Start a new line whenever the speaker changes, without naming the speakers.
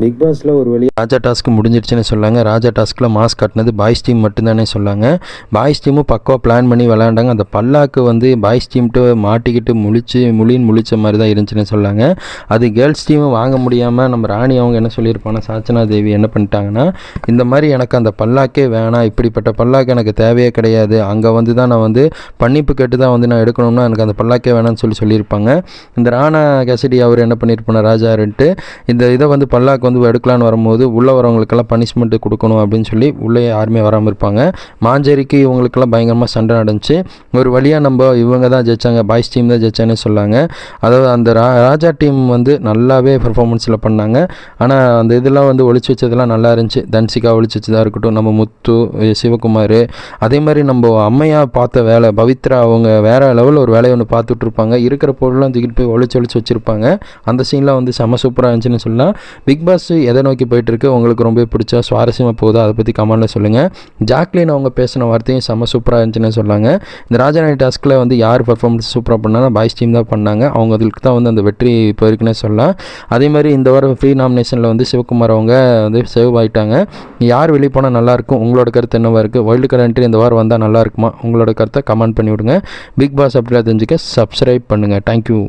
Big பாஸில் ஒரு வழி ராஜா டாஸ்க்கு முடிஞ்சிடுச்சுன்னு சொல்லாங்க. ராஜா டாஸ்கில் மாஸ் காட்டினது பாய்ஸ் டீம் மட்டும்தானே சொல்லாங்க. பாய்ஸ் டீமும் பக்கவாக பிளான் பண்ணி விளையாண்டாங்க. அந்த பல்லாக்கு வந்து பாய்ஸ் டீம்ட்டு மாட்டிக்கிட்டு முழிச்ச மாதிரி தான் இருந்துச்சுன்னு சொல்லாங்க. அது கேர்ள்ஸ் டீமும் வாங்க முடியாமல் நம்ம ராணி அவங்க என்ன சொல்லியிருப்பாங்க, சாச்சனா தேவி என்ன பண்ணிட்டாங்கன்னா, இந்த மாதிரி எனக்கு அந்த பல்லாக்கே வேணாம், இப்படிப்பட்ட பல்லாக்கு எனக்கு தேவையே கிடையாது, அங்கே வந்து தான் நான் வந்து பன்னிப்பு கேட்டு தான் வந்து நான் எடுக்கணும்னா எனக்கு அந்த பல்லாக்கே வேணாம்னு சொல்லியிருப்பாங்க. இந்த ராணா கெசடி அவர் என்ன பண்ணியிருப்பாங்க, ராஜாருன்ட்டு இந்த இதை வந்து பல்லாக்கு வந்து எடுக்கலான்னு வரும்போது உள்ளே வரவங்களுக்கெல்லாம் பனிஷ்மெண்ட்டு கொடுக்கணும் அப்படின்னு சொல்லி உள்ளே யாருமே வராமல் இருப்பாங்க. மாஞ்சேரிக்கு இவங்களுக்கெல்லாம் பயங்கரமாக சண்டை நடந்துச்சு. ஒரு வழியாக நம்ம இவங்க தான் ஜெயிச்சாங்க, பாய்ஸ் டீம் தான் ஜெயிச்சான்னு சொல்லாங்க. அதாவது அந்த ராஜா டீம் வந்து நல்லாவே பெர்ஃபார்மன்ஸில் பண்ணாங்க. ஆனால் அந்த இதெல்லாம் வந்து ஒழிச்சு வச்சதெல்லாம் நல்லா இருந்துச்சு. தன்சிகா ஒழிச்சு வச்சதாக இருக்கட்டும், நம்ம முத்து, சிவகுமார், அதே மாதிரி நம்ம அம்மையா பார்த்த வேலை பவித்ரா அவங்க வேறு லெவலில் ஒரு வேலையை ஒன்று பார்த்துட்டு இருப்பாங்க. இருக்கிற பொருள்லாம் தூக்கிட்டு போய் ஒழிச்சு வச்சுருப்பாங்க. அந்த சீன்லாம் வந்து செம சூப்பராக இருந்துச்சுன்னு சொல்லலாம். பிக் பாஸ் எதை நோக்கி போயிட்டுருக்கு, உங்களுக்கு ரொம்ப பிடிச்சா சுவாரஸ்யமாக போகுதா, அதை பற்றி கமெண்ட்டில் சொல்லுங்கள். ஜாக்லின் அவங்க பேசின வார்த்தையும் செம்ம சூப்பராக இருந்துச்சுன்னு சொன்னாங்க. இந்த ராஜாராணி டாஸ்கில் வந்து யார் பர்ஃபார்மன்ஸ் சூப்பராக பண்ணாங்கன்னா பாய்ஸ் டீம் தான் பண்ணாங்க. அவங்களுக்கு தான் வந்து அந்த வெற்றி இப்போ இருக்குன்னே சொல்லலாம். அதே மாதிரி இந்த வாரம் ஃப்ரீ நாமினேஷனில் வந்து சிவகுமார் அவங்க வந்து சேவ் ஆகிட்டாங்க. யார் வெளியே போனால் நல்லாயிருக்கும், உங்களோட கருத்து என்னவாக இருக்குது, வைல்டு கார்டு என்ட்ரி இந்த வாரம் வந்தால் நல்லா இருக்குமா, உங்களோட கருத்தை கமெண்ட் பண்ணி விடுங்க. பிக் பாஸ் அப்படிலாம் தெரிஞ்சுக்க சப்ஸ்கிரைப் பண்ணுங்கள். தேங்க்யூ.